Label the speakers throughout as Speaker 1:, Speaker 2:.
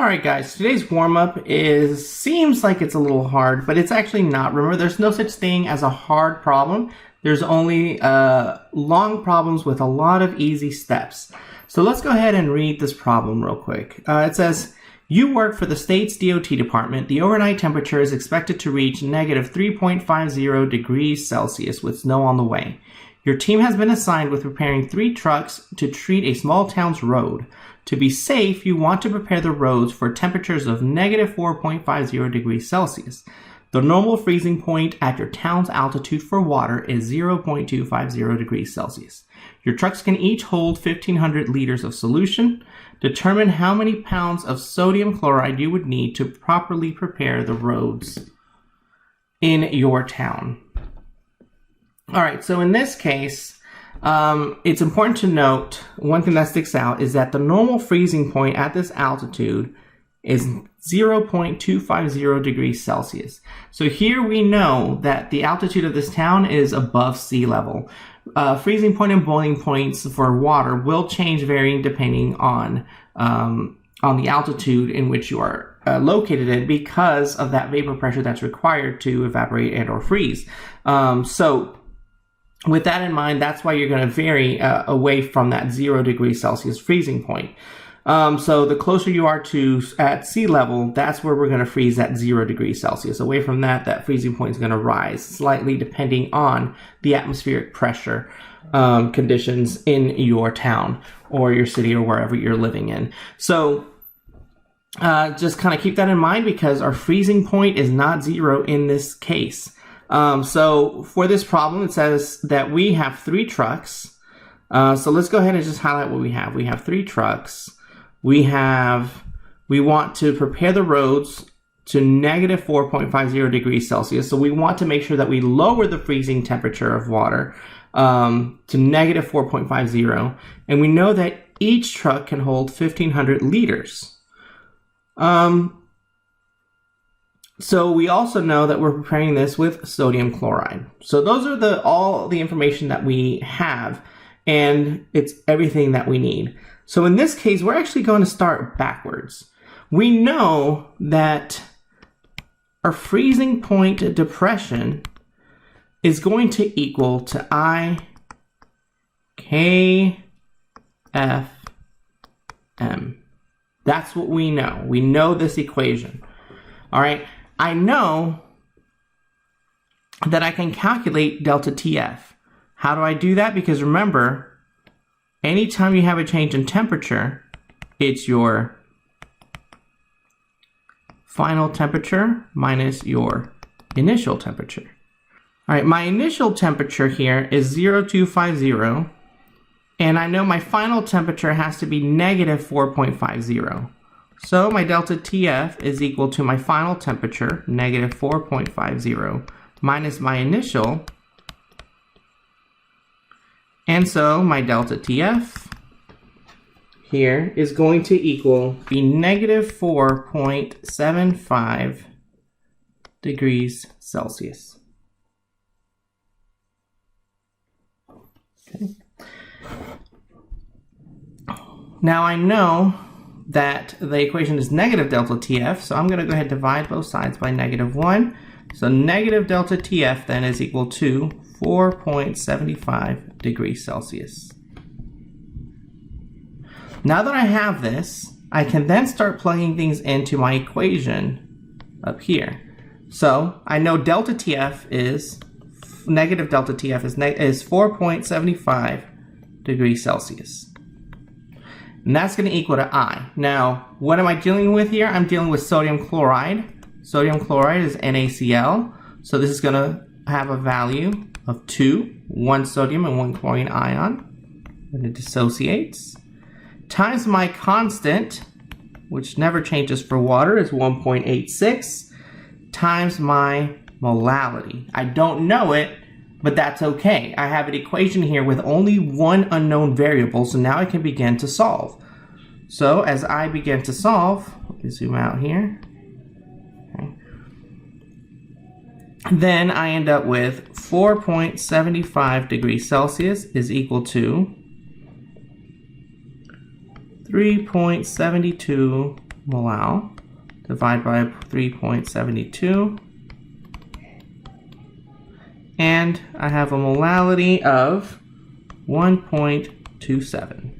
Speaker 1: Alright guys, today's warm-up seems like it's a little hard, but it's actually not. Remember, there's no such thing as a hard problem. There's only long problems with a lot of easy steps. So let's go ahead and read this problem real quick. It says, you work for the state's DOT department. The overnight temperature is expected to reach negative 3.50 degrees Celsius with snow on the way. Your team has been assigned with preparing 3 trucks to treat a small town's road. To be safe, you want to prepare the roads for temperatures of negative 4.50 degrees Celsius. The normal freezing point at your town's altitude for water is 0.250 degrees Celsius. Your trucks can each hold 1,500 liters of solution. Determine how many pounds of sodium chloride you would need to properly prepare the roads in your town. All right, so in this case, it's important to note, one thing that sticks out is that the normal freezing point at this altitude is 0.250 degrees Celsius. So here we know that the altitude of this town is above sea level. Freezing point and boiling points for water will change varying depending on the altitude in which you are located in because of that vapor pressure that's required to evaporate and or freeze. So with that in mind, that's why you're going to vary away from that 0 degrees Celsius freezing point. So the closer you are to at sea level, that's where we're going to freeze at 0 degrees Celsius. Away from that, that freezing point is going to rise slightly depending on the atmospheric pressure conditions in your town or your city or wherever you're living in. So just kind of keep that in mind because our freezing point is not 0 in this case. So for this problem, it says that we have 3 trucks. So let's go ahead and just highlight what we have. We have 3 trucks. We want to prepare the roads to negative 4.50 degrees Celsius. So we want to make sure that we lower the freezing temperature of water to negative 4.50. And we know that each truck can hold 1,500 liters. So we also know that we're preparing this with sodium chloride. So those are all the information that we have, and it's everything that we need. So in this case, we're actually going to start backwards. We know that our freezing point depression is going to equal to I K F M. That's what we know. We know this equation. All right. I know that I can calculate delta TF. How do I do that? Because remember, anytime you have a change in temperature, it's your final temperature minus your initial temperature. All right, my initial temperature here is 0.250, and I know my final temperature has to be negative 4.50. So my delta TF is equal to my final temperature, negative 4.50, minus my initial. And so my delta TF here is going to be negative 4.75 degrees Celsius. Okay. Now I know that the equation is negative delta TF, so I'm going to go ahead and divide both sides by negative 1. So negative delta TF then is equal to 4.75 degrees Celsius. Now that I have this, I can then start plugging things into my equation up here. So I know delta TF is, negative delta TF is 4.75 degrees Celsius. And that's going to equal to I. Now, what am I dealing with here? I'm dealing with sodium chloride. Sodium chloride is NaCl. So this is going to have a value of 2, 1 sodium and 1 chlorine ion when it dissociates, times my constant, which never changes for water, is 1.86, times my molality. I don't know it, but that's okay. I have an equation here with only one unknown variable, so now I can begin to solve. So as I begin to solve, let me zoom out here. Okay. Then I end up with 4.75 degrees Celsius is equal to 3.72 molal divided by 3.72. And I have a molality of 1.27.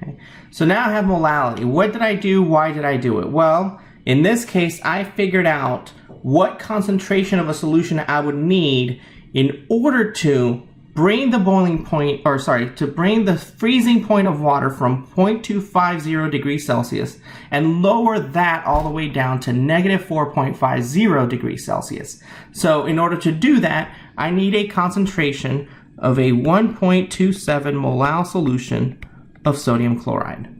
Speaker 1: Okay. So now I have molality. What did I do? Why did I do it? Well, in this case, I figured out what concentration of a solution I would need in order to bring the boiling point, or sorry, to bring the freezing point of water from 0.250 degrees Celsius and lower that all the way down to negative 4.50 degrees Celsius. So in order to do that, I need a concentration of a 1.27 molal solution of sodium chloride.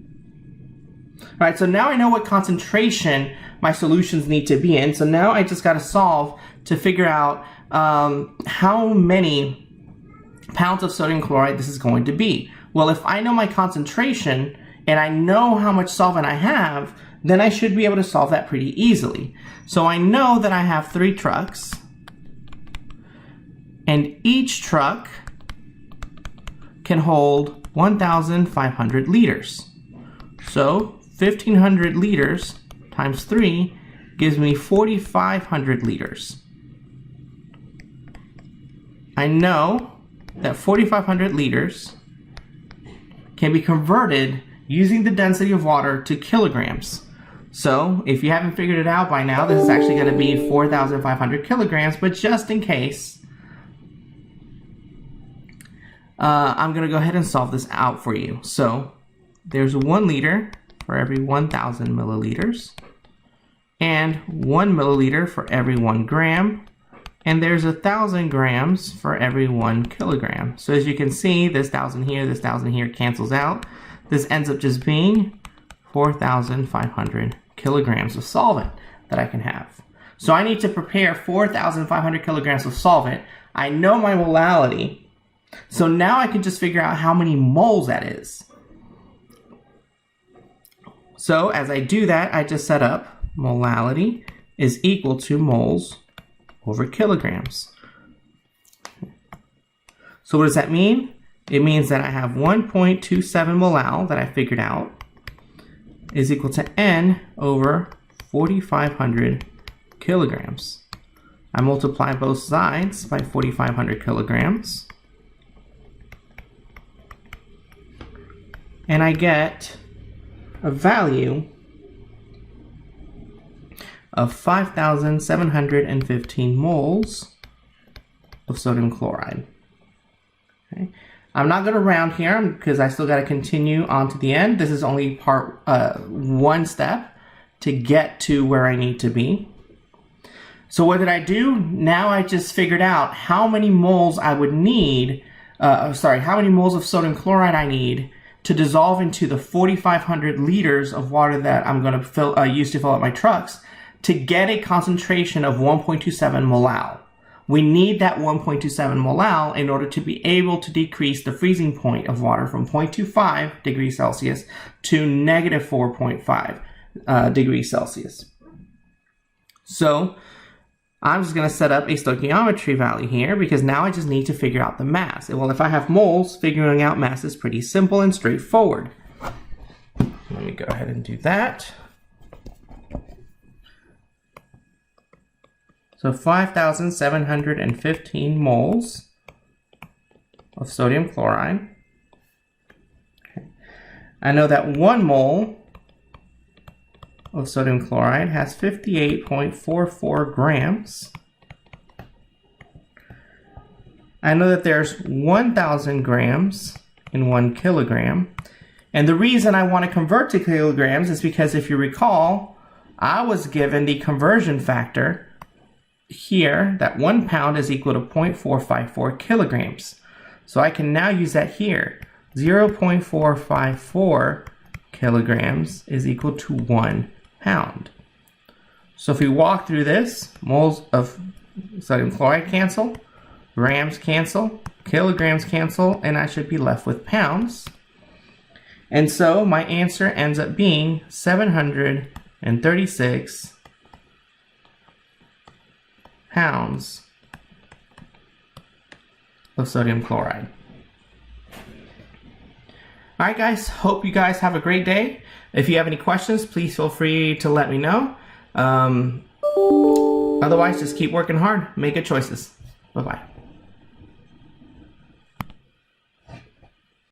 Speaker 1: All right, so now I know what concentration my solutions need to be in. So now I just got to solve to figure out how many pounds of sodium chloride this is going to be. Well, if I know my concentration and I know how much solvent I have, then I should be able to solve that pretty easily. So I know that I have 3 trucks, and each truck can hold 1,500 liters. So 1,500 liters times 3 gives me 4,500 liters. I know that 4,500 liters can be converted using the density of water to kilograms. So if you haven't figured it out by now, this is actually going to be 4,500 kilograms, but just in case, I'm going to go ahead and solve this out for you. So there's 1 liter for every 1,000 milliliters, and 1 milliliter for every 1 gram, and there's 1,000 grams for every 1 kilogram. So as you can see, this 1,000 here cancels out. This ends up just being 4,500 kilograms of solvent that I can have. So I need to prepare 4,500 kilograms of solvent. I know my molality, so now I can just figure out how many moles that is. So as I do that, I just set up molality is equal to moles over kilograms. So what does that mean? It means that I have 1.27 molal that I figured out is equal to N over 4,500 kilograms. I multiply both sides by 4,500 kilograms, and I get a value of 5,715 moles of sodium chloride. Okay. I'm not going to round here because I still got to continue on to the end. This is only part 1 step to get to where I need to be. So what did I do? Now I just figured out how many moles I would need, how many moles of sodium chloride I need to dissolve into the 4,500 liters of water that I'm going to use to fill up my trucks to get a concentration of 1.27 molal. We need that 1.27 molal in order to be able to decrease the freezing point of water from 0.25 degrees Celsius to negative 4.5 degrees Celsius. So I'm just going to set up a stoichiometry value here because now I just need to figure out the mass. Well, if I have moles, figuring out mass is pretty simple and straightforward. Let me go ahead and do that. So 5,715 moles of sodium chloride. Okay. I know that 1 mole of sodium chloride has 58.44 grams. I know that there's 1,000 grams in 1 kilogram. And the reason I want to convert to kilograms is because if you recall, I was given the conversion factor here that 1 pound is equal to 0.454 kilograms. So I can now use that here. 0.454 kilograms is equal to 1 pound. So if we walk through this, moles of sodium chloride cancel, grams cancel, kilograms cancel, and I should be left with pounds. And so my answer ends up being 736 pounds of sodium chloride. Alright guys, hope you guys have a great day. If you have any questions, please feel free to let me know. Otherwise, just keep working hard. Make good choices. Bye-bye.